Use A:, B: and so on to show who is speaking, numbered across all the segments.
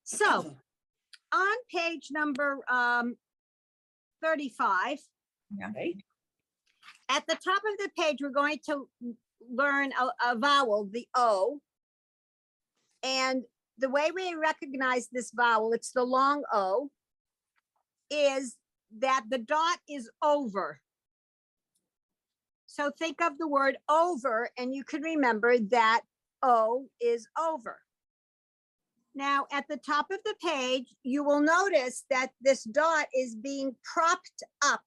A: So on page number 35,
B: Okay.
A: at the top of the page, we're going to learn a vowel, the O. And the way we recognize this vowel, it's the long O, is that the dot is over. So think of the word over, and you can remember that O is over. Now, at the top of the page, you will notice that this dot is being propped up.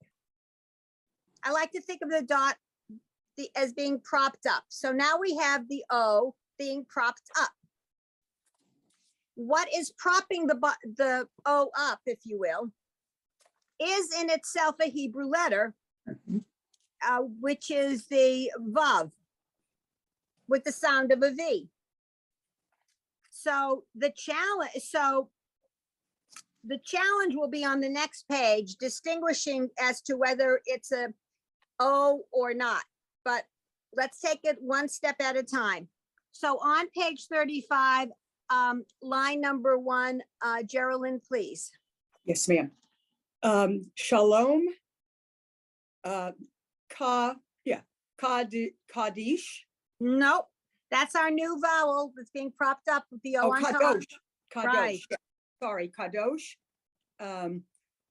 A: I like to think of the dot as being propped up. So now we have the O being propped up. What is propping the O up, if you will, is in itself a Hebrew letter, which is the Vav, with the sound of a V. So the challenge will be on the next page, distinguishing as to whether it's a O or not. But let's take it one step at a time. So on page 35, line number 1, Geraldine, please.
B: Yes, ma'am. Shalom. Kaddish.
A: Nope, that's our new vowel that's being propped up with the O
B: Oh,
A: on top.
B: kadosh. Kadosh.
A: Right.
B: Sorry, kadosh.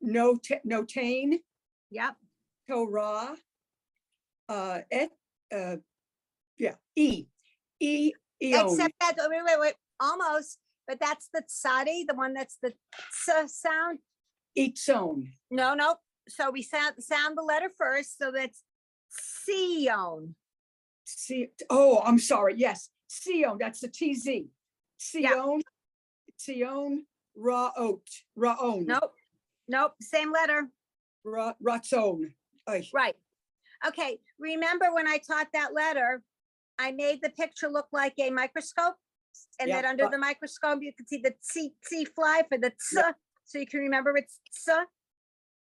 B: Notain.
A: Yep.
B: Torah. Eon.
A: Except that, wait, almost, but that's the tsadi, the one that's the ts sound.
B: Itzon.
A: No. So we sound the letter first, so that's Sion.
B: Oh, I'm sorry. Yes, Sion. That's the TZ. Sion. Sion. Raon.
A: Nope, same letter.
B: Ratzon.
A: Right. Okay, remember when I taught that letter, I made the picture look like a microscope, and
B: Yeah,
A: then under
B: but-
A: the microscope, you can see the tsi fly for the ts,
B: Yeah.
A: so you can remember it's ts.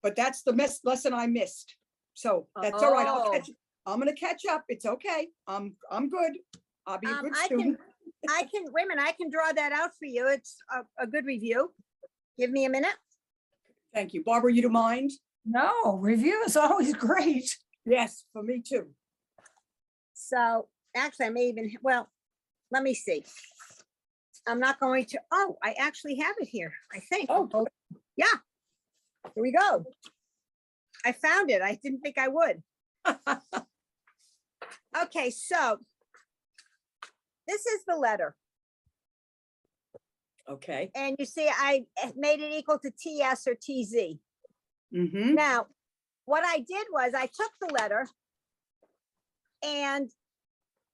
B: But that's the lesson I missed. So that's all right.
A: Oh.
B: I'm gonna catch up. It's okay. I'm good. I'll be a good student.
A: I can, wait a minute, I can draw that out for you. It's a good review. Give me a minute.
B: Thank you. Barbara, you don't mind?
C: No, review is always great.
B: Yes, for me too.
A: So actually, I may even, well, let me see. I'm not going to, oh, I actually have it here, I think.
B: Oh.
A: Yeah, here we go. I found it. I didn't think I would. Okay, so this is the letter.
B: Okay.
A: And you see, I made it equal to TS or TZ.
B: Mm-hmm.
A: Now, what I did was I took the letter and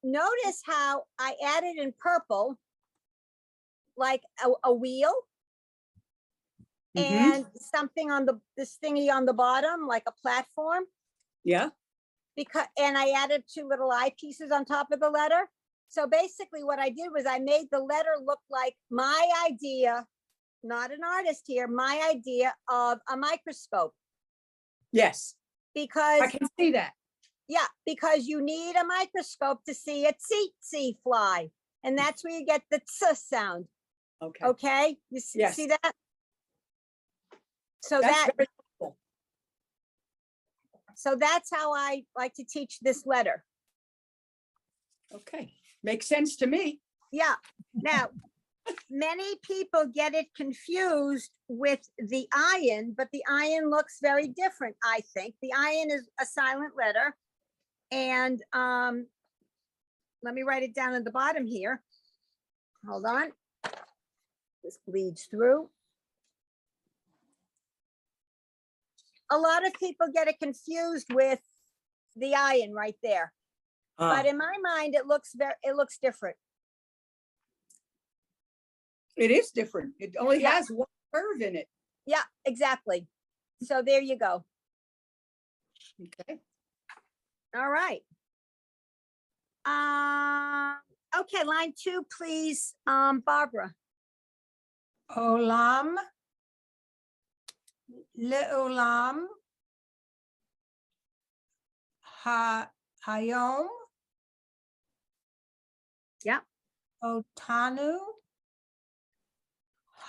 A: notice how I added in purple, like a wheel and something on this thingy on the bottom, like a platform.
B: Yeah.
A: And I added 2 little eyepieces on top of the letter. So basically what I did was I made the letter look like my idea, not an artist here, my idea of a microscope.
B: Yes.
A: Because
B: I can see that.
A: yeah, because you need a microscope to see a tsetse fly. And that's where you get the ts sound.
B: Okay.
A: Okay, you
B: Yes.
A: see that? So
B: That's very helpful.
A: that's how I like to teach this letter.
B: Okay. Makes sense to me.
A: Yeah. Now, many people get it confused with the ayin, but the ayin looks very different, I think. The ayin is a silent letter. And let me write it down at the bottom here. Hold on. This bleeds through. A lot of people get it confused with the ayin right there. But in my mind, it looks different.
B: It is different. It only
A: Yeah.
B: has one curve in it.
A: Yeah, exactly. So there you go.
B: Okay.
A: All right. Okay, line 2, please, Barbara.
C: Olam, le'olam, hayom.
A: Yep.
C: Otanu,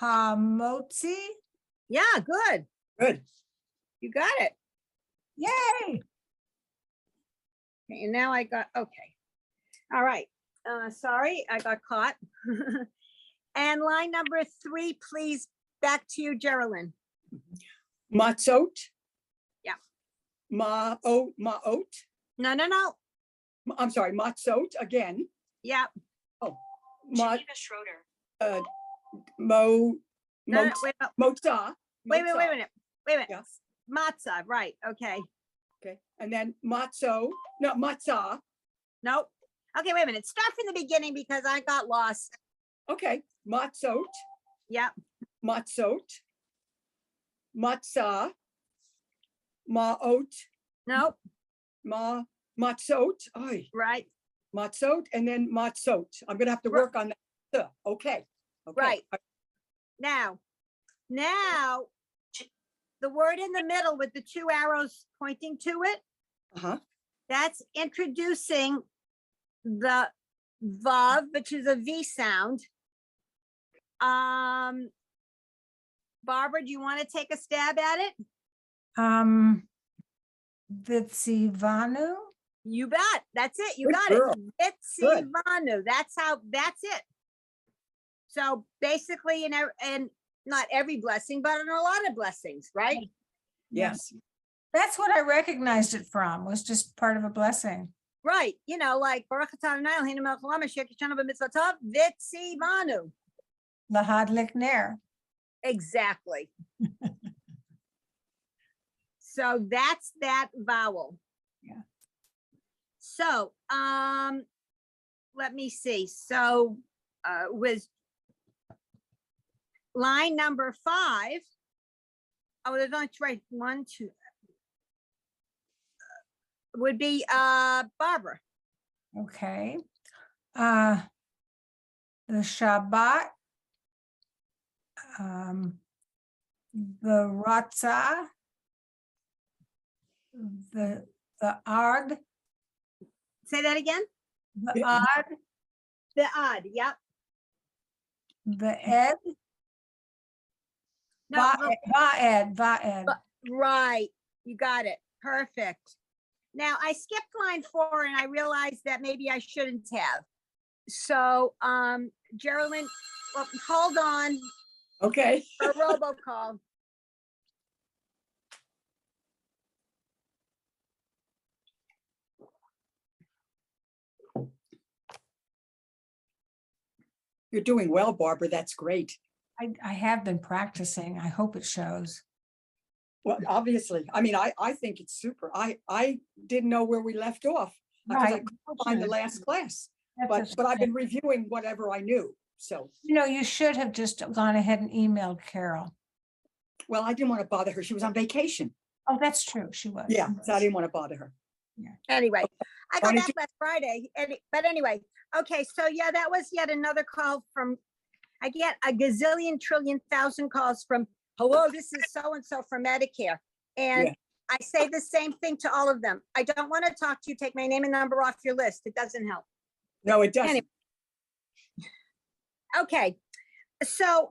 C: Hamotzi.
A: Yeah, good.
B: Good.
A: You got it.
C: Yay.
A: Okay, and now I got, okay. All right. Sorry, I got caught. And line number 3, please, back to you, Geraldine.
B: Matzot.
A: Yeah.
B: Ma'ot.
A: No.
B: I'm sorry, matzot again.
A: Yeah.
B: Ma,
D: Schroeder.
B: mo,
A: No,
B: mot,
A: wait,
B: motza.
A: wait a
B: motza.
A: minute. Wait a minute.
B: Yes.
A: Matzah, right, okay.
B: Okay. And then matzo, no, matzah.
A: Nope. Okay, wait a minute. Start from the beginning because I got lost.
B: Okay. Matzot,
A: Yep.
B: matzot, matzah, ma'ot,
A: Nope.
B: matzot. Oy.
A: Right.
B: Matzot and then matzot. I'm gonna have to
A: Right.
B: work on that. Okay. Okay.
A: Right. Now, the word in the middle with the 2 arrows pointing to it,
B: Uh-huh.
A: that's introducing the vav, which is a V sound. Barbara, do you want to take a stab at it?
C: Vitsivanu.
A: You bet. That's it. You
B: Good
A: got
B: girl.
A: it.
B: Good.
A: Vitsivanu. That's it. So basically, and not every blessing, but in a lot of blessings, right?
C: Yeah.
B: Yes.
C: That's what I recognized it from, was just part of a blessing.
A: Right. You know, like Baruch atah Adonai Eloheinu melech haolam asher kishanu b'mitzvotav v'tzivanu.
C: Lahadlik ner.
A: Exactly. So that's that vowel.
C: Yeah.
A: So, let me see. So, with line number 5. Oh, there's only right 1, 2. Would be Barbara.
C: Okay. The Shabbat. The Ratzah. The Ard.
A: Say that again.
C: The
B: Yeah.
C: Ad.
A: The odd. Yep.
C: The Ed.
A: No,
C: Va'ed.
A: right. You got it. Perfect. Now I skipped line 4 and I realized that maybe I shouldn't have. So, Geraldine, well, hold on
B: Okay.
A: for a robocall.
B: You're doing well, Barbara. That's great.
C: I have been practicing. I hope it shows.
B: Well, obviously, I mean, I think it's super. I didn't know where we left off because I
C: Right.
B: couldn't find the last class,
C: That's
B: but I've
C: okay.
B: been reviewing whatever I knew. So,
C: You know, you should have just gone ahead and emailed Carol.
B: well, I didn't want to bother her. She was on vacation.
C: Oh, that's true. She was.
B: Yeah, so I didn't want to bother her.
A: Anyway, I got
B: Why don't
A: back
B: you-
A: last Friday, but anyway, okay, so yeah, that was yet another call from, I get a gazillion trillion thousand calls from, hello, this is so-and-so from Medicare. And
B: Yeah.
A: I say the same thing to all of them. I don't want to talk to you, take my name and number off your list. It doesn't help.
B: No, it doesn't.
A: Okay, so,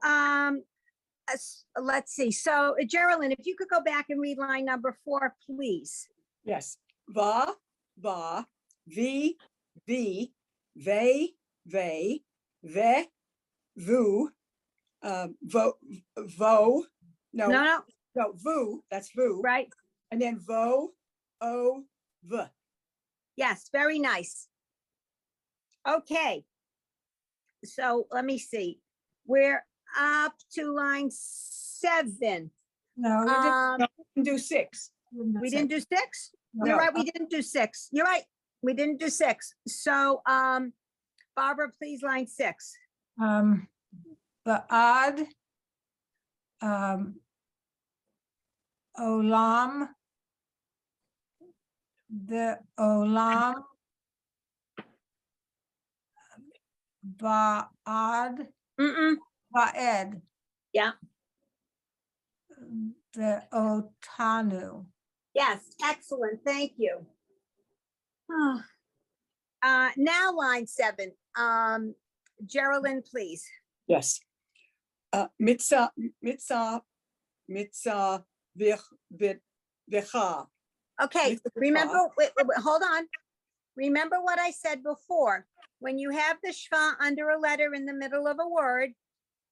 A: let's see. So Geraldine, if you could go back and read line number 4, please.
B: Yes. Va, vi, ve, ve, vu, vo,
A: No,
B: no,
A: no,
B: vu, that's vu.
A: right?
B: And then vo, o, v.
A: Yes, very nice. Okay. So let me see. We're up to line 7.
C: No, you
B: And do 6.
C: didn't.
A: We didn't do 6?
C: No.
A: You're right, we didn't do 6. You're right. We didn't do 6. So, Barbara, please, line 6.
C: The Odd. Olam. The Olam. Va'ad.
A: Mm-mm.
C: Va'ed.
A: Yeah.
C: The Otanu.
A: Yes, excellent. Thank you. Now line 7. Geraldine, please.
B: Yes. Mitzah, mitzah, mitzah, vicha.
A: Okay,
B: Mitzvah.
A: remember, wait, hold on. Remember what I said before. When you have the schwa under a letter in the middle of a word,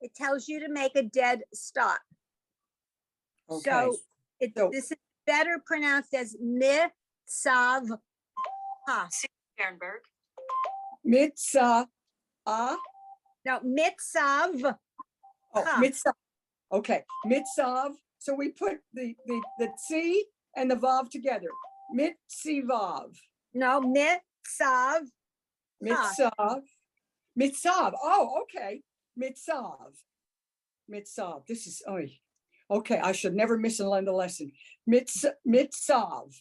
A: it tells you to make a dead stop.
B: Okay,
A: So
B: so-
A: this is better pronounced as mitzav ha.
D: Sternberg.
B: mitzah,
A: No, mitzav.
B: oh,
A: Ha.
B: mitzah. Okay, mitzav. So we put the tzi and the vav together. Mitzivav,
A: No, mitzav.
B: mitzav, mitzav. Oh, okay, mitzav, mitzav. This is, oh, okay, I should never miss a lesson. Mitzav,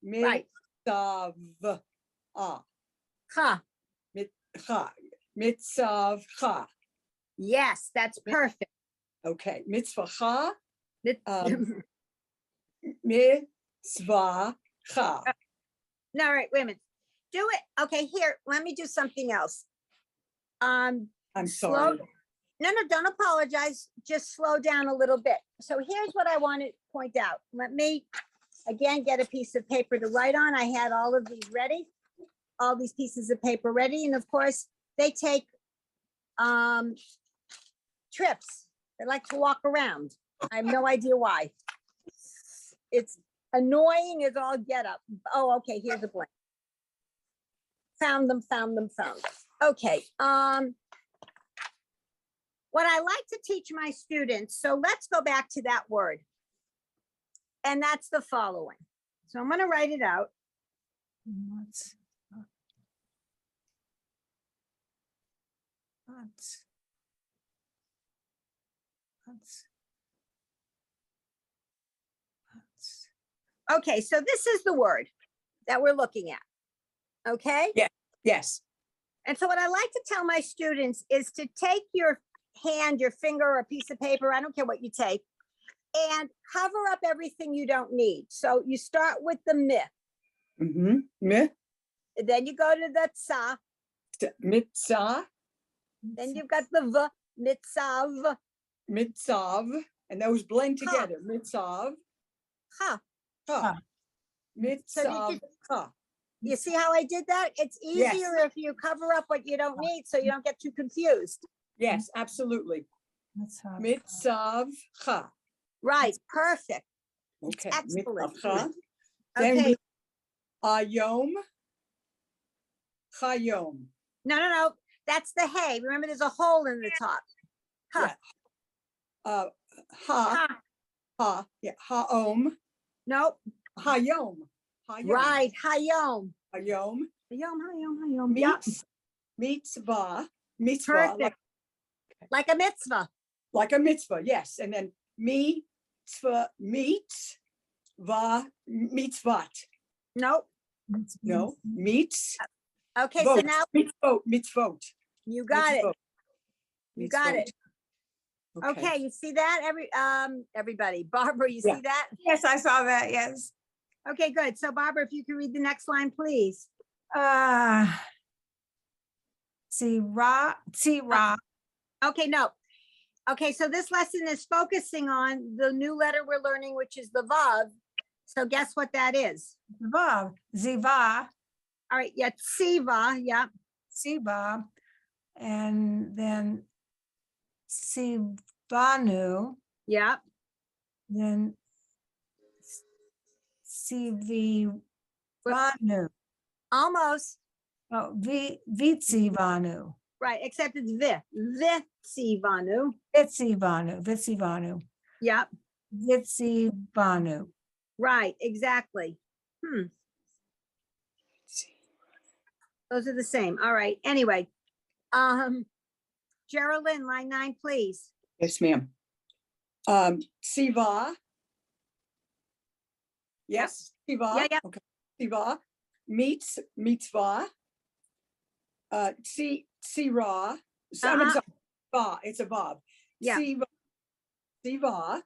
A: Right.
B: mitzav,
A: Ha.
B: mitcha, mitzav, cha.
A: Yes, that's perfect.
B: Okay, mitzvah,
A: Mit-
B: mitzvah,
A: No, all right, wait a minute. Do it. Okay, here, let me do something else.
B: I'm
A: Slow-
B: sorry.
A: No, don't apologize. Just slow down a little bit. So here's what I want to point out. Let me, again, get a piece of paper to write on. I had all of these ready, all these pieces of paper ready. And of course, they take trips. They like to walk around. I have no idea why. It's annoying as all get up. Oh, okay, here's a blank. Found them. Okay, what I like to teach my students, so let's go back to that word. And that's the following. So I'm gonna write it out.
C: What's- what's-
A: Okay, so this is the word that we're looking at. Okay?
B: Yes,
A: And so what I like to tell my students is to take your hand, your finger, or a piece of paper, I don't care what you take, and cover up everything you don't need. So you start with the mi, then you go to the tsa,
B: mitzah,
A: then you've got the v, mitzav,
B: mitzav, and those blend
A: Ha.
B: together. Mitzav,
A: ha.
B: ha.
C: Ha.
B: Mitzav, ha.
A: You see how I did that? It's
B: Yes.
A: easier if you cover up what you don't need, so you don't get too confused.
B: Yes, absolutely.
C: what's up?
B: Mitzav, ha.
A: Right, perfect.
B: Okay.
A: Excellent.
B: mitzav, ha. Then
A: Okay,
B: we, ayom, chayom.
A: no, that's the hay. Remember, there's a hole in the top. Ha,
B: Ha,
A: ha,
B: ha, yeah, haom,
A: nope,
B: hayom. Hayom.
A: right, hayom.
B: Hayom.
A: Hayom, yeah,
B: Mitzvah, mitzvah,
A: perfect. Like a mitzvah.
B: like a mitzvah, yes. And then mitzvah, mitzvat.
A: Nope.
B: No, mitz.
A: Okay, so now
B: Mitzvot.
A: you got it.
B: mitzvot,
A: You got
B: mitzvot.
A: it. Okay, you see that? Everybody, Barbara, you
B: Yeah.
A: see that?
C: Yes, I saw that, yes.
A: Okay, good. So Barbara, if you could read the next line, please.
C: Tira.
A: Okay, no. Okay, so this lesson is focusing on the new letter we're learning, which is the vav. So guess what that is?
C: Vav, Ziva,
A: All right, yeah, tsiva, yeah,
C: Siba, and then Sivanu,
A: yeah,
C: then Sivivanu,
A: almost,
C: oh, Vitsivanu,
A: right, except it's vitsivanu,
C: Vitsivanu,
A: yeah,
C: Vitsivanu.
A: right, exactly. Those are the same. All right, anyway. Geraldine, line 9, please.
B: Yes, ma'am. Siva. Yes, Siva.
A: Yeah, yeah.
B: Okay. Siva. Mitzvah. Sira. It's a vav.
A: Yeah.
B: Siva.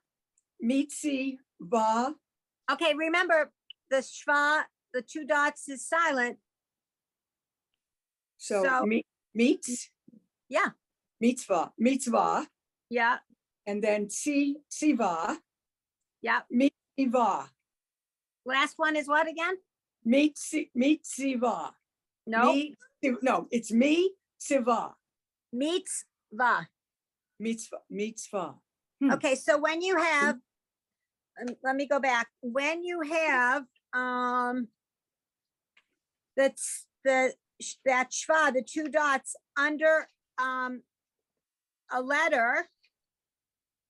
B: Mitziva.
A: Okay, remember the shva, the 2 dots is silent.
B: So
A: So-
B: mitz.
A: Yeah.
B: Mitzvah.
A: Yeah,
B: and then siva,
A: yeah.
B: meet siva,
A: Last one is what again?
B: meet siva.
A: No,
B: No, it's me, siva,
A: meets va.
B: mitzvah.
A: Okay, so when you have, let me go back. When you have, that's that shva, the two dots under, a letter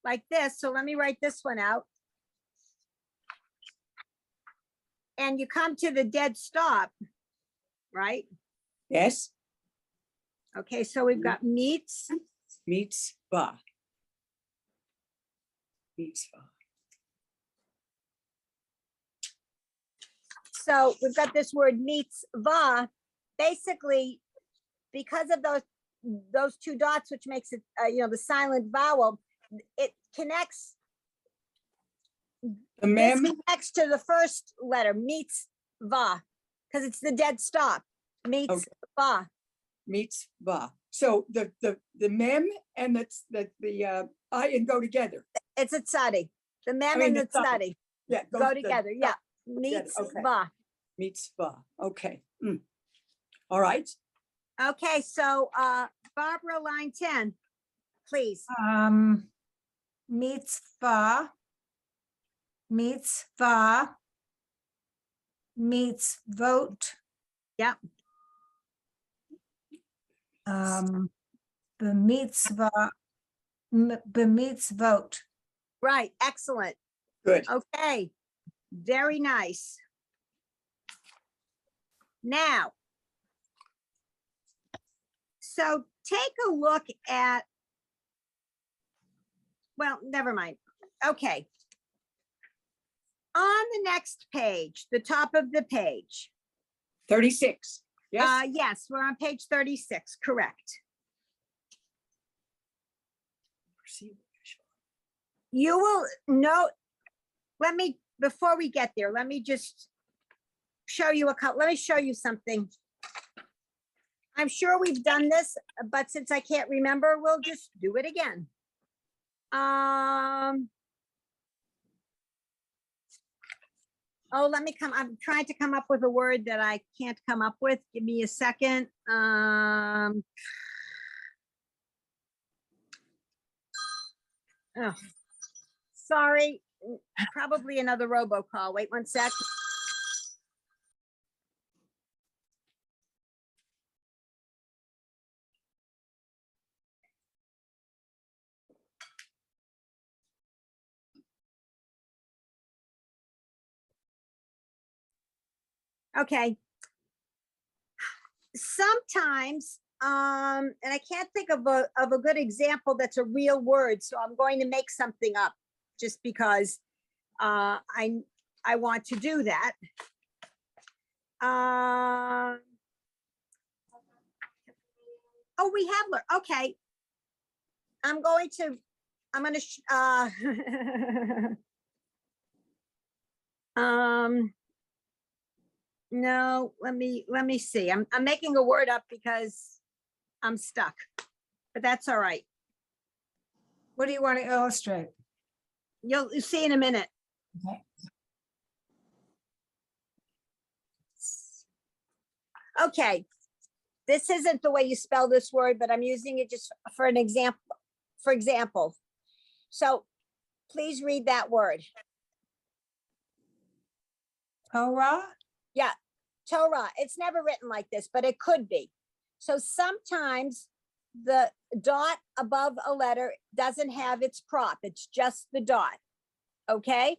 A: like this. So let me write this one out. And you come to the dead stop, right?
B: Yes,
A: Okay, so we've got meets,
B: mitzvah. Mitzvah.
A: so we've got this word meets va. Basically, because of those two dots, which makes it, the silent vowel, it connects,
B: The
A: this
B: mem,
A: connects to the first letter, meets va, because it's the dead stop, meets
B: Okay.
A: va.
B: mitzvah. So the mem and the ayin go together.
A: It's a tzadi. The mem
B: mean,
A: and the
B: the tzadi.
A: tzadi
B: Yeah,
A: go
B: the
A: together, yeah. Meets
B: okay.
A: va.
B: Mitzvah. Okay. All right.
A: Okay, so Barbara, line 10, please.
C: Mitzvah, meets vote.
A: Yep.
C: Bemeets vote.
A: Right, excellent.
B: Good.
A: Okay, very nice. Now, so take a look at, well, never mind. Okay. On the next page, the top of the page.
B: 36. Yes.
A: Yes, we're on page 36, correct. You will note, before we get there, let me just show you let me show you something. I'm sure we've done this, but since I can't remember, we'll just do it again. Oh, I'm trying to come up with a word that I can't come up with. Give me a second. Oh, sorry, probably another robocall. Wait one sec. Okay. Sometimes, and I can't think of a good example that's a real word, so I'm going to make something up just because I want to do that. Oh, we have, okay. I'm going to no, let me see. I'm making a word up because I'm stuck, but that's all right.
C: What do you want to illustrate?
A: You'll see in a minute.
C: Okay.
A: Okay, this isn't the way you spell this word, but I'm using it just for an example. For example, so please read that word.
C: Torah?
A: Yeah, Torah. It's never written like this, but it could be. So sometimes the dot above a letter doesn't have its prop. It's just the dot. Okay.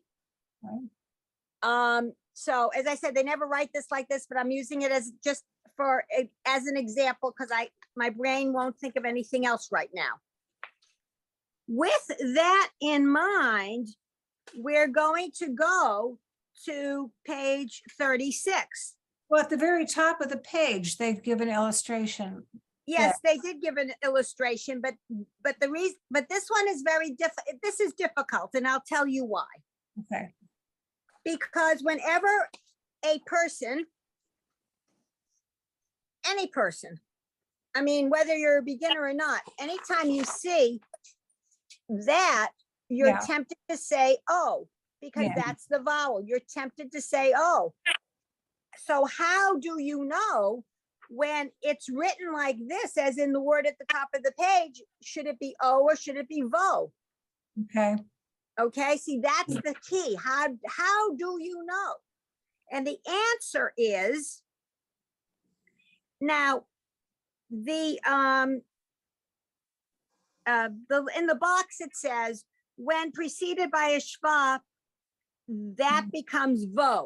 C: Right.
A: So as I said, they never write this like this, but I'm using it as just as an example because my brain won't think of anything else right now. With that in mind, we're going to go to page 36.
C: Well, at the very top of the page, they've given illustration.
A: Yes, they did give an illustration, but this one is this is difficult, and I'll tell you why.
C: Okay.
A: Because whenever a person, any person, I mean, whether you're a beginner or not, anytime you see that, you're
C: Yeah.
A: tempted to say oh, because
C: Yeah.
A: that's the vowel. You're tempted to say oh. So how do you know when it's written like this, as in the word at the top of the page, should it be O or should it be vo?
C: Okay.
A: Okay, see, that's the key. How do you know? And the answer is, now, the in the box it says, when preceded by a schwa, that becomes vo.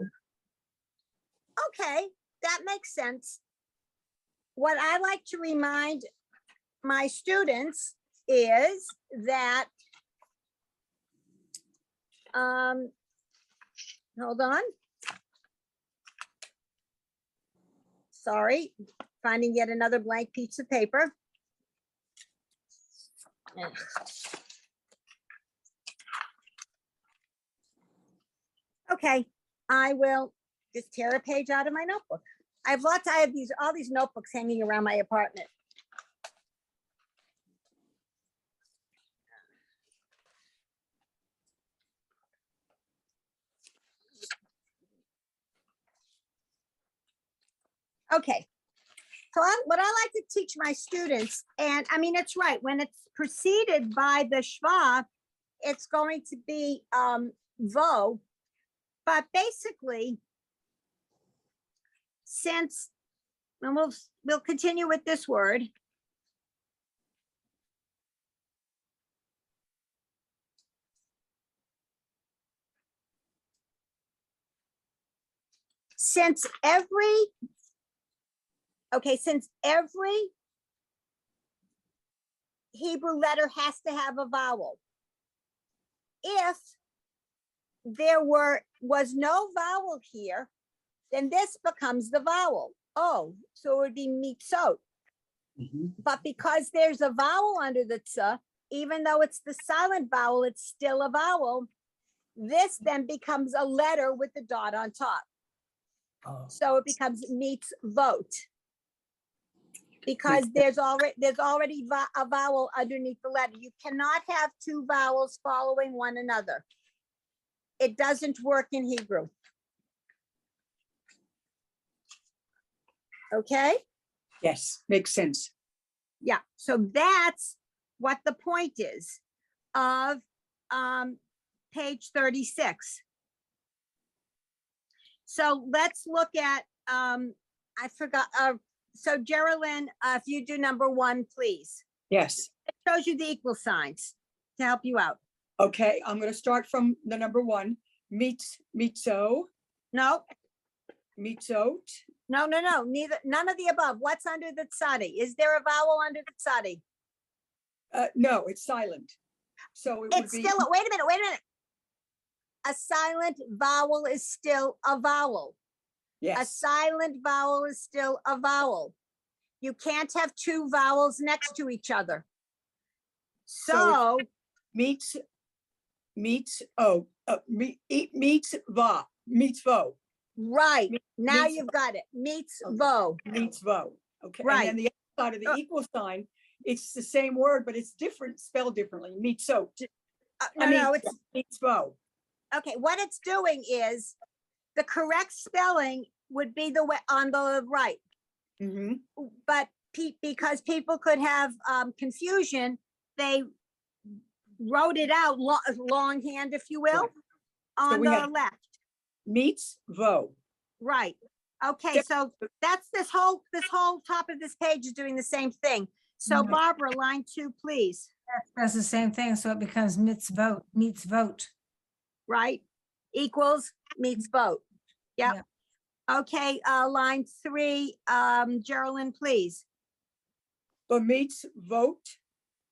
A: Okay, that makes sense. What I like to remind my students is that, hold on. Sorry, finding yet another blank piece of paper. Okay, I will just tear a page out of my notebook. I have all these notebooks hanging around my apartment. Okay. So what I like to teach my students, and I mean, it's right, when it's preceded by the schwa, it's going to be vo. But basically, since, and we'll continue with this word. Since every Hebrew letter has to have a vowel. If there was no vowel here, then this becomes the vowel. Oh, so it would be mitzot. But because there's a vowel under the tsa, even though it's the silent vowel, it's still a vowel. This then becomes a letter with the dot on top. So it becomes mitzvot. Because there's already a vowel underneath the letter. You cannot have two vowels following one another. It doesn't work in Hebrew. Okay?
B: Yes, makes sense.
A: Yeah, so that's what the point is of page 36. So let's look at, I forgot, so Geraldine, if you do number 1, please.
B: Yes.
A: It shows you the equal signs to help you out.
B: Okay, I'm going to start from the number 1. Mitzo,
A: No,
B: mitzot.
A: no, none of the above. What's under the tzadi? Is there a vowel under the tzadi?
B: No, it's silent. So it would
A: It's
B: be.
A: still, wait a minute. A silent vowel is still a vowel. A
B: Yes.
A: silent vowel is still a vowel. You can't have two vowels next to each other. So
B: Meets mitzvo.
A: right, now
B: meets-
A: you've got it. Meets
B: Okay.
A: vo.
B: Mitzvo. Okay.
A: Right.
B: And then the other side of the equal sign, it's the same word, but it's different, spelled differently. Mitzot.
A: No, it's
B: mitzvo.
A: okay. What it's doing is the correct spelling would be the way on the right,
B: Mhm.
A: but because people could have confusion, they wrote it out longhand, if you will,
B: Right.
A: on
B: we
A: the
B: have-
A: left.
B: Mitzvo.
A: Right. Okay,
B: Yep.
A: so that's this whole top of this page is doing the same thing. So
C: Mhm.
A: Barbara, line 2, please.
C: That's the same thing. So it becomes mitzvot, meets vote.
A: Right? Equals meets vote. Yep.
C: Yep.
A: Okay, line 3, Geraldine, please.
B: B'mitzvot.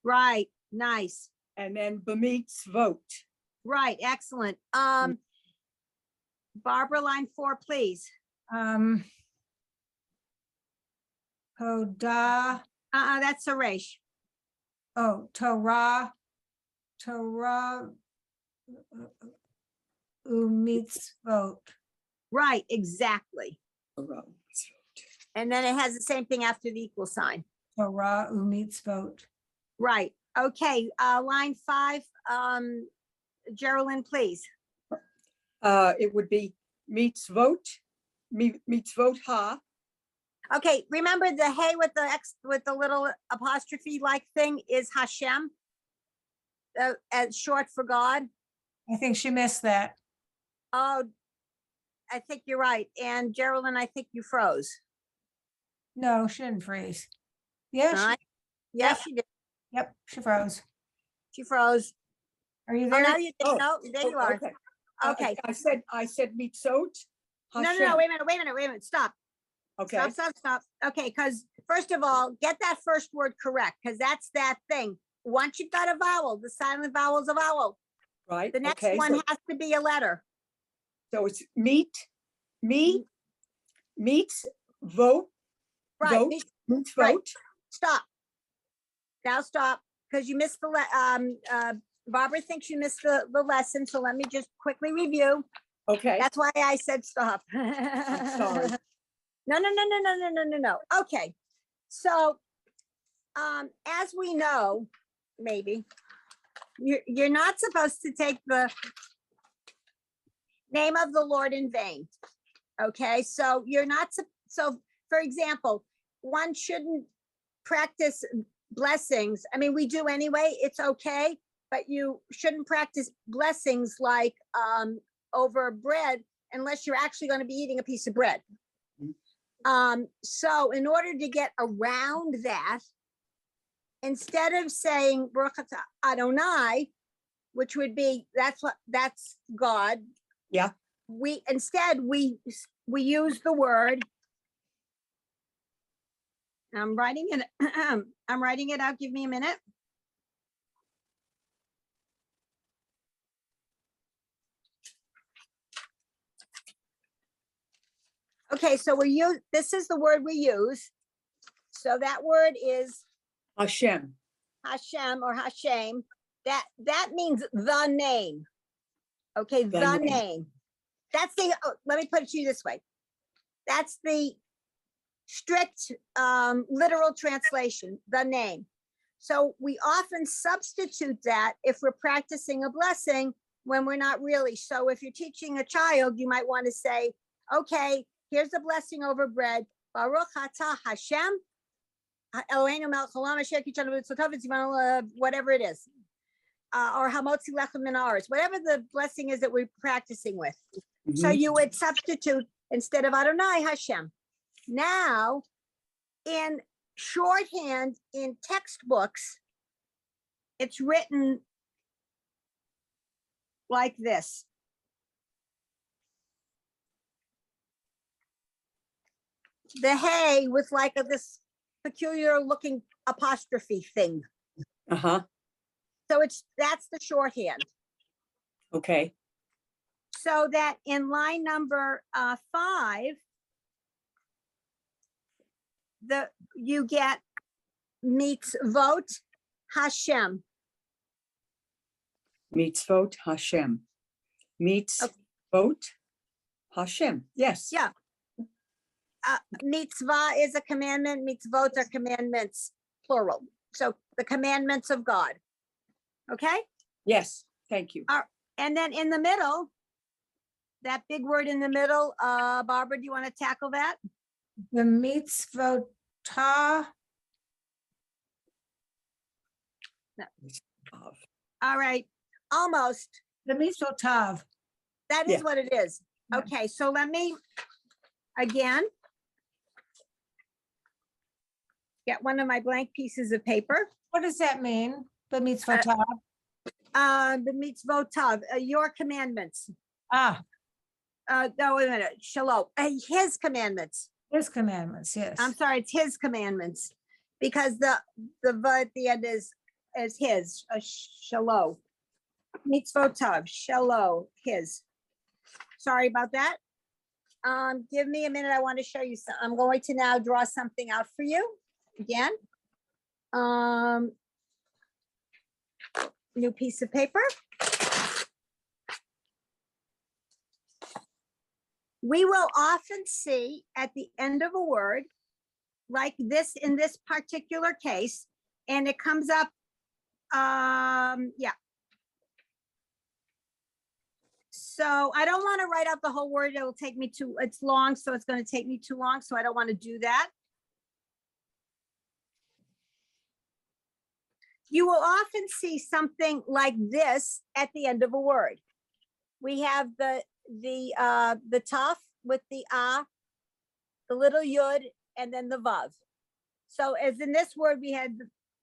A: Right, nice.
B: And then b'mitzvot.
A: Right, excellent. Barbara, line 4, please.
C: Hoda,
A: That's Suresh.
C: Torah, umitzvot.
A: Right, exactly.
B: Mitzvot.
A: And then it has the same thing after the equal sign.
C: Torah umitzvot.
A: Right. Okay, line 5, Geraldine, please.
B: It would be mitzvot, mitzvot ha,
A: Okay, remember the hey with the X with the little apostrophe like thing is Hashem? As short for God.
C: I think she missed that.
A: Oh, I think you're right. And Geraldine, I think you froze.
C: No, she didn't freeze. Yeah,
A: All right. Yes, she did.
C: yep, she froze.
A: She froze.
C: Are you
A: Oh,
C: there?
A: now you did.
B: Oh,
A: No, there you
B: oh,
A: are.
B: okay.
A: Okay.
B: I said mitzvot.
A: No, no, no,
B: Hashem.
A: wait a minute. Stop.
B: Okay,
A: Stop. Okay, because first of all, get that first word correct, because that's that thing. Once you've got a vowel, the silent vowel is a vowel.
B: right.
A: The next
B: Okay,
A: one
B: so,
A: has to be a letter.
B: so it's meat, vote,
A: Right.
B: vote,
A: right.
B: vote.
A: Stop. Now stop, because you missed Barbara thinks you missed the lesson, so let me just quickly review.
B: Okay,
A: That's why I said stop.
B: I'm sorry.
A: No. Okay. So, as we know, maybe, you're not supposed to take the name of the Lord in vain. Okay, so you're not, so for example, one shouldn't practice blessings. I mean, we do anyway, it's okay, but you shouldn't practice blessings like over bread unless you're actually going to be eating a piece of bread. So in order to get around that, instead of saying Baruch atah Adonai, which would be that's God.
B: Yeah.
A: We instead we use the word. I'm writing it. I'm writing it out. Give me a minute. Okay, so this is the word we use. So that word is
B: Hashem.
A: Hashem or Hashem. That means the name. Okay,
B: The
A: the
B: name.
A: name. That's the, let me put it to you this way. That's the strict literal translation, the name. So we often substitute that if we're practicing a blessing when we're not really. So if you're teaching a child, you might want to say, okay, here's a blessing over bread. Baruch atah Hashem, Eloheinu melech haolam asher kitshanu b'mitzvotav v'tzivanu, whatever it is. Or hamotzi lechem min haaretz, whatever the blessing is that we're practicing with. So
B: Mhm.
A: you would substitute instead of Adonai, Hashem. Now, in shorthand, in textbooks, it's written like this. The hey with like this peculiar looking apostrophe thing.
B: Uh-huh,
A: So that's the shorthand.
B: okay,
A: So that in line number 5, you get mitzvot Hashem.
B: mitzvot Hashem. Mitzvot Hashem, yes.
A: Yeah. Mitzvah is a commandment, mitzvot are commandments, plural. So the commandments of God. Okay?
B: Yes, thank you.
A: And then in the middle, that big word in the middle, Barbara, do you want to tackle that?
C: The mitzvotah,
A: All right, almost.
C: the mitzvotav.
A: That is
B: Yeah.
A: what it is.
C: Yeah.
A: Okay, so let me, again, get one of my blank pieces of paper.
C: What does that mean? The mitzvotav?
A: The mitzvotav, your commandments.
C: Ah,
A: No, wait a minute, shalom, his commandments.
C: his commandments, yes.
A: I'm sorry, it's his commandments. Because the va at the end is his, shalom. Mitzvotav, shalom, his. Sorry about that. Give me a minute, I want to show you some. I'm going to now draw something out for you again. New piece of paper. We will often see at the end of a word, like this in this particular case, and it comes up Yeah. So I don't want to write out the whole word. It'll take me too, it's long, so it's going to take me too long, so I don't want to do that. You will often see something like this at the end of a word. We have the tough with the the little yud, and then the vav. So as in this word, we had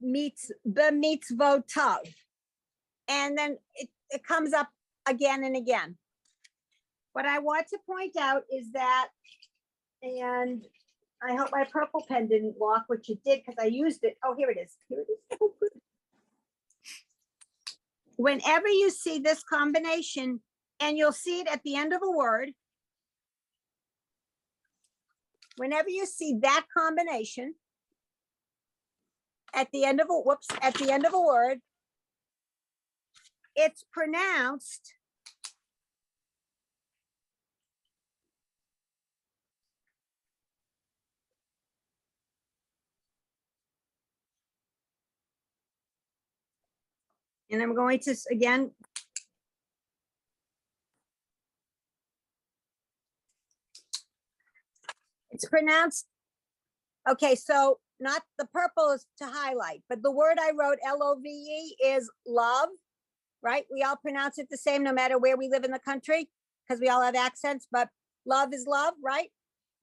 A: mitzvot tav. And then it comes up again and again. What I want to point out is that, and I hope my purple pen didn't walk, which it did because I used it. Oh, here it is. Here it is. Oh, good. Whenever you see this combination, and you'll see it at the end of a word, whenever you see that combination at the end of a word, it's pronounced and I'm going to again. It's pronounced. Okay, so not the purple is to highlight, but the word I wrote L-O-V-E is love, right? We all pronounce it the same no matter where we live in the country because we all have accents, but love is love, right?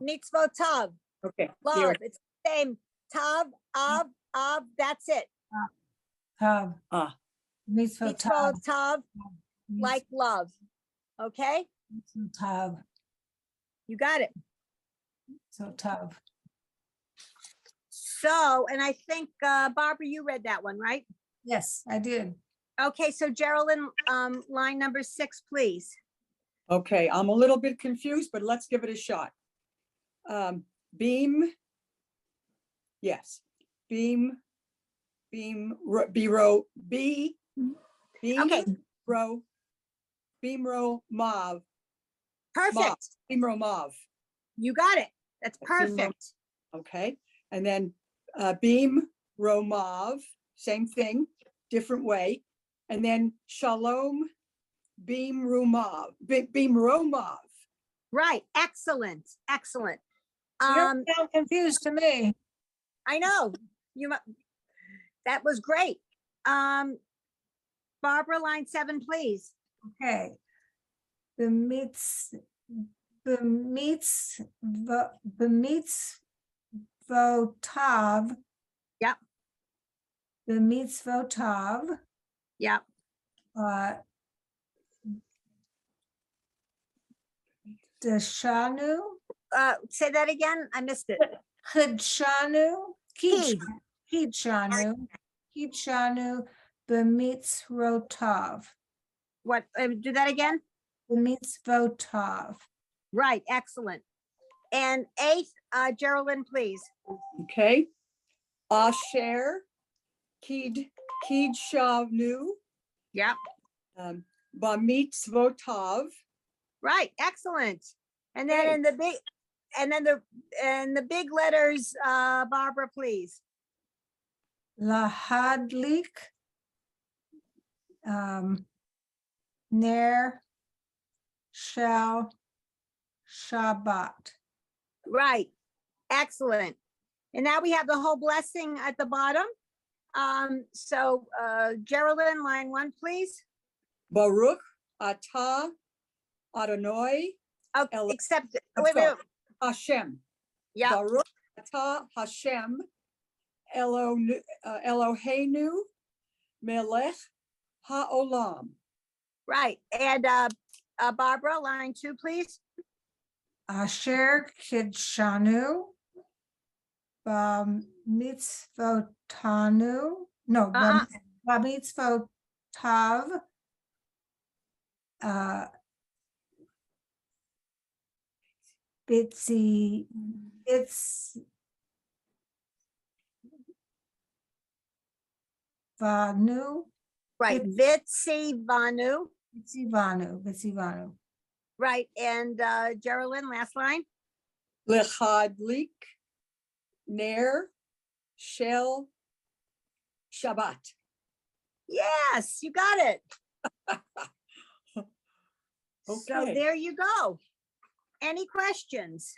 A: Mitzvot tav,
B: Okay.
A: love.
B: here.
A: It's the same. Tav, av, that's it.
C: Tav.
B: Ah.
C: Mitzvot tav.
A: Mitzvot tav, like love. Okay,
C: Mitzvot tav.
A: you got it.
C: So tav.
A: So, and I think, Barbara, you read that one, right?
C: Yes, I did.
A: Okay, so Geraldine, line number 6, please.
B: Okay, I'm a little bit confused, but let's give it a shot. Beam. Yes, beam, B-row, beam,
A: Okay,
B: row, beam row, mauve,
A: perfect.
B: beam row, mauve.
A: You got it. That's
B: Beam row-
A: perfect.
B: Okay, and then beam row, mauve, same thing, different way. And then shalom, beam row, mauve, beam row, mauve.
A: Right, excellent, excellent.
C: You don't sound confused to me.
A: I know, that was great. Barbara, line 7, please.
C: Okay. The mitzvotav.
A: Yep.
C: The mitzvotav.
A: Yep.
C: Deshanu.
A: Say that again. I missed it.
C: Kidshanu.
A: Kid.
C: Kidshanu. Kidshanu. B'mitzvotav.
A: What, do that again?
C: B'mitzvotav.
A: Right, excellent. And 8, Geraldine, please.
B: Okay. Asher, Kid Shavnu,
A: Yep.
B: Bamitzvotav.
A: Right, excellent. And then
B: Okay.
A: in the big, and then the big letters, Barbara, please.
C: Lahadlik. Ner. Shall. Shabbat.
A: Right, excellent. And now we have the whole blessing at the bottom. So Geraldine, line 1, please.
B: Baruch Atah Adonai
A: Oh,
B: Elo-
A: except,
B: I'm
A: wait, wait,
B: sorry. Hashem.
A: yeah,
B: Baruch Atah Hashem Eloheinu Melech Haolam.
A: right. And Barbara, line 2, please.
C: Asher Kidshanu. Mitzvotanu. No, Bamitzvotav. It's Vanu.
A: Right, Vitsi Vanu.
C: Vitsivanu.
A: Right, and Geraldine, last line.
B: Lechadlik Ner Shel Shabbat.
A: Yes, you got it. So
B: Okay.
A: there you go. Any questions?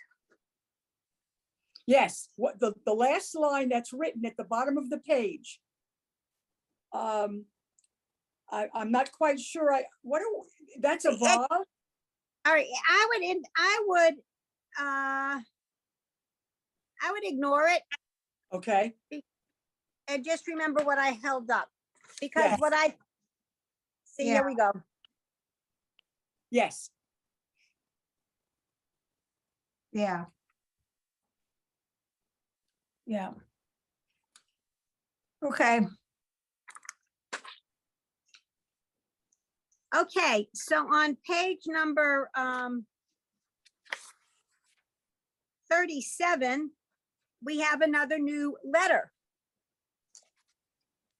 B: Yes, what the last line that's written at the bottom of the page. I'm not quite sure. That's a va?
A: All right, I would ignore it
B: Okay,
A: and just remember what I held up. Because
B: Yes.
A: what I, see, here
C: Yeah.
A: we go.
B: yes.
C: Yeah. Yeah. Okay,
A: Okay, so on page number 37, we have another new letter.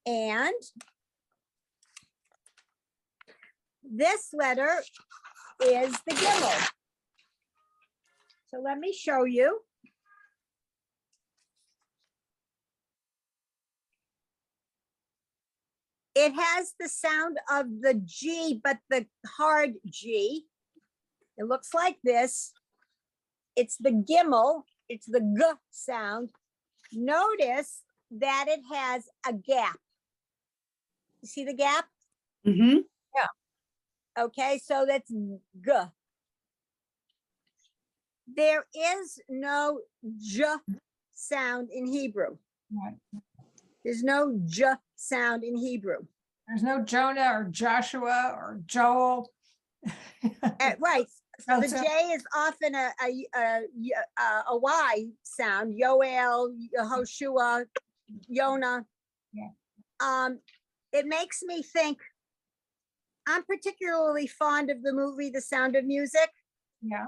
A: And this letter is the Gimel. So let me show you. It has the sound of the G, but the hard G. It looks like this. It's the Gimel. It's the G sound. Notice that it has a gap. You see the gap?
B: Mm-hmm.
A: Okay, so that's G. There is no J sound in Hebrew.
C: right.
A: There's no J sound in Hebrew.
C: There's no Jonah or Joshua or Joel.
A: Right,
C: So-
A: the J is often a Y sound, Yoel, Yehoshua, Yonah.
C: Yeah.
A: It makes me think, I'm particularly fond of the movie The Sound of Music.
C: Yeah,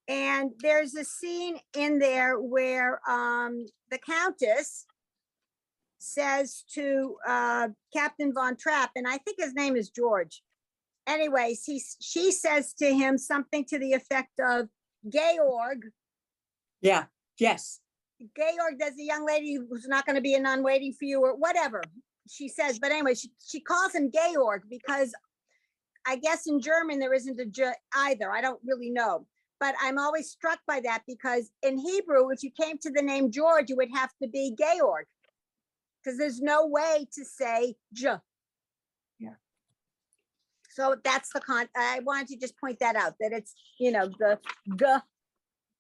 A: And there's a scene in there where the Countess says to Captain Von Trapp, and I think his name is George. Anyways, she says to him something to the effect of, Georg,
B: Yeah, yes.
A: Georg, there's a young lady who's not going to be a nun waiting for you, or whatever she says. But anyway, she calls him Georg because I guess in German there isn't a J either. I don't really know. But I'm always struck by that because in Hebrew, if you came to the name George, it would have to be Georg. Because there's no way to say J.
C: Yeah.
A: So that's I wanted to just point that out, that it's, the G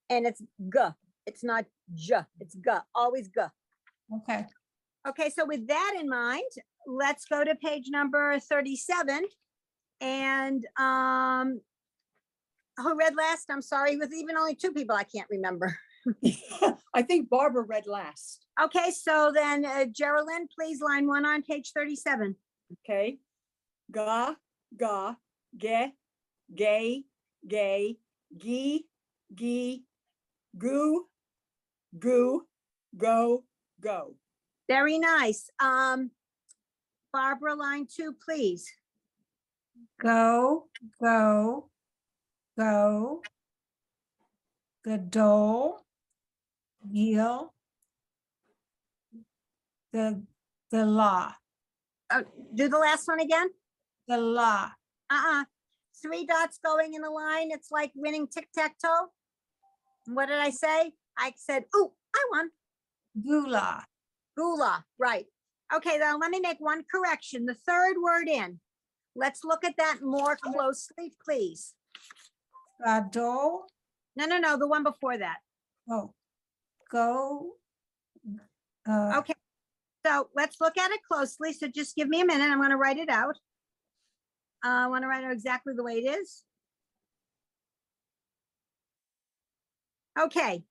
A: and it's G. It's not J, it's G, always G.
C: okay.
A: Okay, so with that in mind, let's go to page number 37. And who read last? I'm sorry, with even only two people, I can't remember.
B: I think Barbara read last.
A: Okay, so then Geraldine, please, line 1 on page 37.
B: Okay. Ga, ga, ge, gay, gay, gi, gi, goo, goo, go, go.
A: Very nice. Barbara, line 2, please.
C: Go, go, go. Gadol, Gil. The law,
A: Do the last one again.
C: the law.
A: 3 dots going in a line. It's like winning tic-tac-toe. What did I say? I said, ooh, I won.
C: Gula,
A: Gula, right. Okay, now let me make one correction. The third word in. Let's look at that more closely, please.
C: Gadol,
A: No, the one before that.
C: oh, go.
A: Okay, so let's look at it closely. So just give me a minute. I'm going to write it out. I want to write out exactly the way it is. Okay.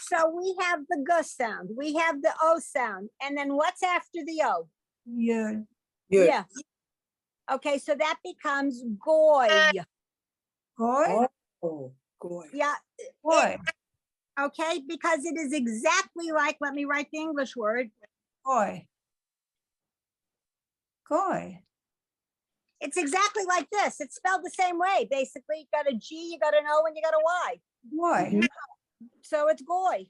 A: So we have the G sound, we have the O sound, and then what's after the O?
C: Yud,
B: Good.
A: Yeah. Okay, so that becomes goy.
C: goy,
B: Oh, good.
A: Yeah,
C: goy,
A: okay, because it is exactly like, let me write the English word.
C: goy. Goy,
A: It's exactly like this. It's spelled the same way. Basically, you got a G, you got an O, and you got a Y.
C: goy.
B: Mhm.
A: So it's goy,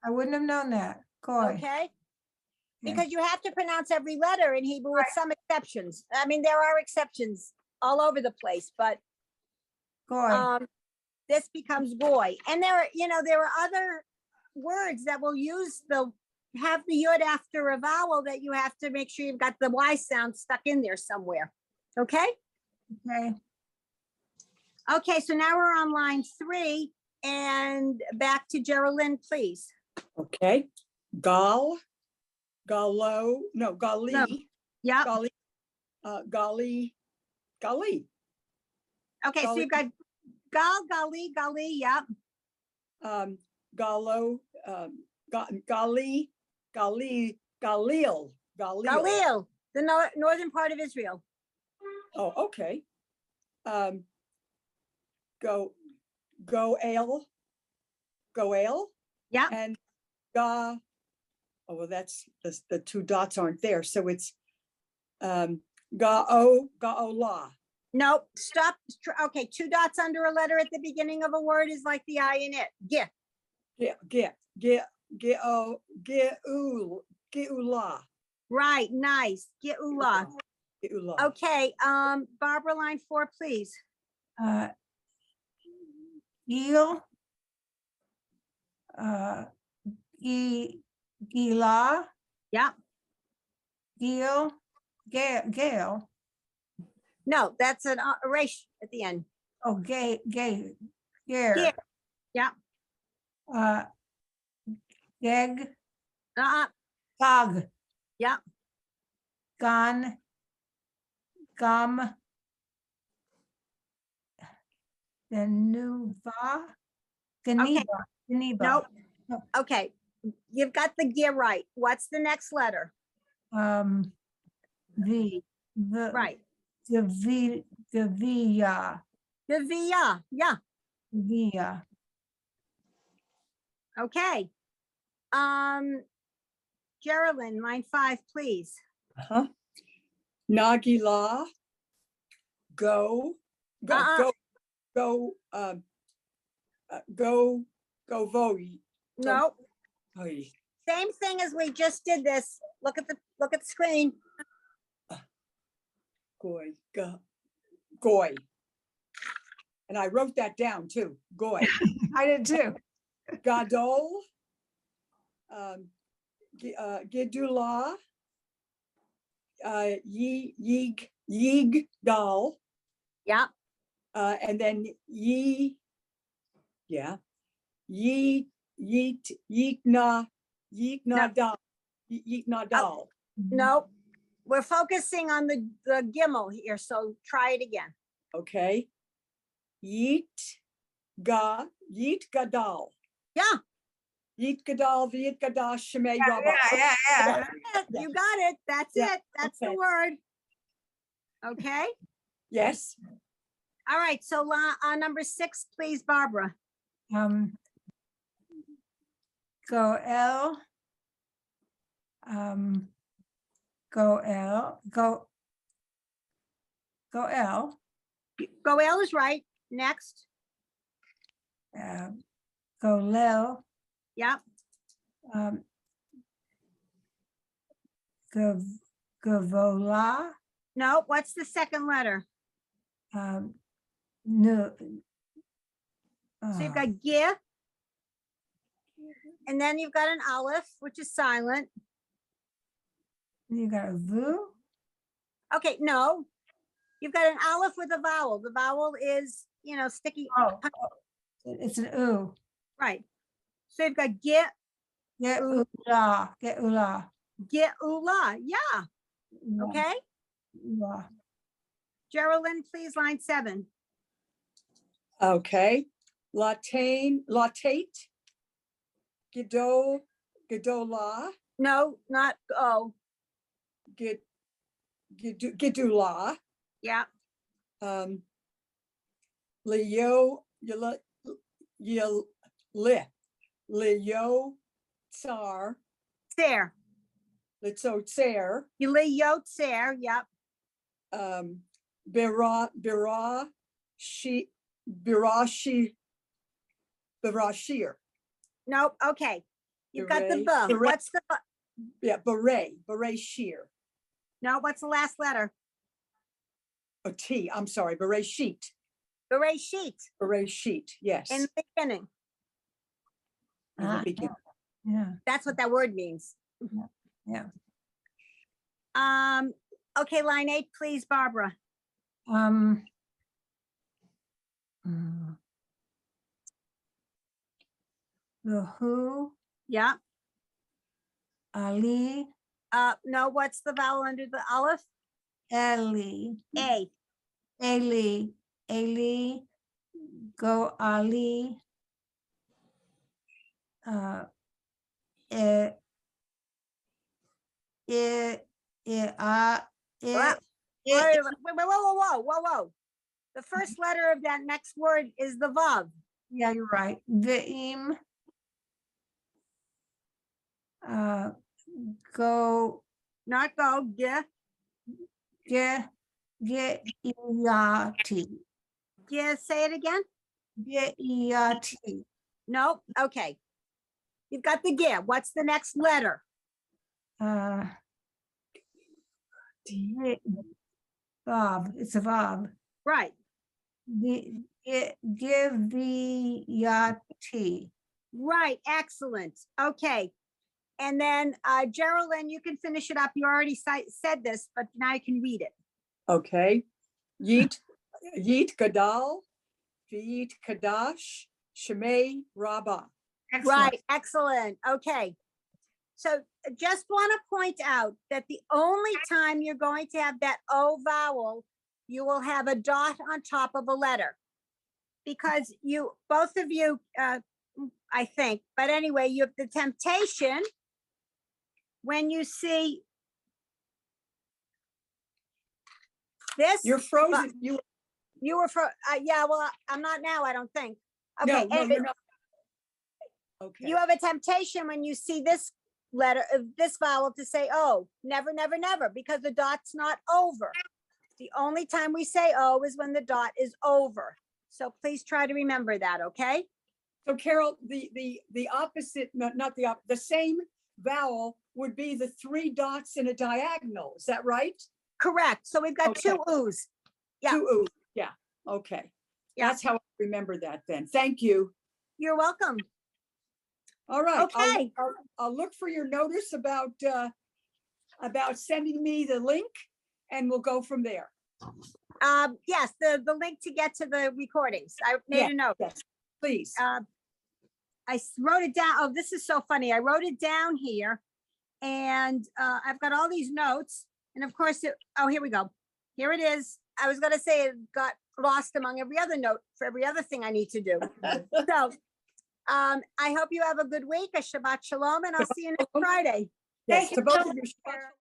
C: I wouldn't have known that. Goy,
A: okay? because you have to pronounce every letter in Hebrew with some exceptions. I mean, there are exceptions all over the place, but
C: Goy.
A: this becomes goy. And there are, there are other words that will have the yud after a vowel that you have to make sure you've got the Y sound stuck in there somewhere. Okay?
C: Okay.
A: Okay, so now we're on line 3 and back to Geraldine, please.
B: Okay. Gal, Gallo, no, Gali,
A: No. Yep.
B: Gali, Gali.
A: Okay, so you've got gali, yep.
B: Gallo, Gali, Galil.
A: Galil, the northern part of Israel.
B: Oh, okay. Goel.
A: Yep.
B: And oh, well, that's the 2 dots aren't there. So it's Gaola.
A: Nope, stop. Okay, 2 dots under a letter at the beginning of a word is like the I in it.
B: Geula.
A: Right, nice. Geula.
B: Geula.
A: Okay, Barbara, line 4, please.
C: Gil. Gila.
A: Yep.
C: Gil. Gail.
A: No, that's an erase at the end.
C: Oh, gay.
A: Gare.
C: Gare.
A: Yep.
C: Geg.
A: Uh-uh.
C: Gog.
A: Yep.
C: Gun. Gum. Genuva. Geneva. Geneva.
A: Nope.
C: No.
A: Okay, you've got the gear right. What's the next letter?
C: The
A: Right.
C: Gavia.
A: The via. Yeah.
C: Via.
A: Okay. Geraldine, line 5, please.
B: Nagila. Go voy.
A: No,
B: Oy.
A: same thing as we just did this. Look at the screen.
B: Goy. And I wrote that down too. Goy.
C: I did too.
B: Gadol. Gidula. Yigdal.
A: Yeah.
B: And then Yiknadal.
A: No, we're focusing on the gimel here, so try it again.
B: Okay. Yitgadal.
A: Yeah.
B: Yitgadal, Vietgadal, Shemay Rabba.
C: Yeah.
A: You got it. That's
B: Yeah,
A: it. That's the
B: okay.
A: word. Okay.
B: Yes.
A: All right. So number 6, please, Barbara.
C: Go L. Go L. Go L.
A: Goel is right. Next.
C: Go Lil.
A: Yep.
C: Gavola.
A: No, what's the second letter?
C: No.
A: So you've got gih, and then you've got an aleph, which is silent.
C: You got a vu.
A: Okay, no. You've got an aleph with a vowel. The vowel is, sticky.
C: Oh, it's an u.
A: Right. So you've got gih,
C: Get ula. Get ula.
A: geula. Yeah. Okay.
C: Ula.
A: Geraldine, please, line 7.
B: Okay. Latate. Gidola.
A: No, not
B: Gidula.
A: Yeah.
B: Leo Tsar.
A: Tser.
B: Litzotzer.
A: Yotzer. Yep.
B: Birashir.
A: Nope. Okay. You've got the
B: Beret.
A: b. What's the
B: Yeah, beret sheer.
A: No, what's the last letter?
B: A T, I'm sorry, beret sheet,
A: Beret sheet
B: yes.
A: in the beginning.
B: In the
C: Ah,
B: beginning.
C: Yeah,
A: That's what that word means.
C: yeah.
A: Okay, line 8, please, Barbara.
C: Um. mm. The who,
A: Yeah.
C: Ali,
A: No, what's the vowel under the aleph?
C: Eli,
A: A.
C: Eli, Eli, go Ali. Eh, eh,
A: Wow.
C: eh,
A: Wait, whoa. The first letter of that next word is the vav.
C: yeah, you're right. Ve'im. Go,
A: Not go, yeah.
C: Ge'iyati,
A: Yeah, say it again.
C: Ge'iyati,
A: Nope. Okay. You've got the yeah. What's the next letter?
C: Bob, it's a Bob.
A: Right.
C: Giviyati.
A: Right. Excellent. Okay. And then Geraldine, you can finish it up. You already said this, but now you can read it.
B: Okay. Yeet Gadal, V'yit Kadash, Shemay Rabbah.
C: Excellent.
A: Right. Excellent. Okay. So just want to point out that the only time you're going to have that O vowel, you will have a dot on top of a letter. Because you, both of you, I think, but anyway, you have the temptation when you see this.
B: You're frozen. You,
A: You were for, yeah, well, I'm not now, I don't think. Okay,
B: no,
A: and
B: you're not. Okay.
A: you have a temptation when you see this letter, this vowel to say, oh, never, never, never, because the dot's not over. The only time we say oh is when the dot is over. So please try to remember that, okay?
B: So Carol, the opposite, not the same vowel would be the 3 dots in a diagonal. Is that right?
A: Correct. So we've got
B: Okay.
A: 2 oohs. Yeah.
B: 2 oohs. Yeah. Okay.
A: Yeah.
B: That's how I remember that then. Thank you.
A: You're welcome.
B: All right.
A: Okay.
B: I'll look for your notice about sending me the link and we'll go from there.
A: Yes, the link to get to the recordings. I made a note.
B: Yes, please.
A: Wrote it down. Oh, this is so funny. I wrote it down here and I've got all these notes. And of course, oh, here we go. Here it is. I was going to say it got lost among every other note for every other thing I need to do. So I hope you have a good week, a Shabbat Shalom, and I'll see you next Friday.
B: Yes,
C: Thank
B: to
C: you
B: both
C: so
B: of you.
C: much,
B: Shabbat
C: Carol.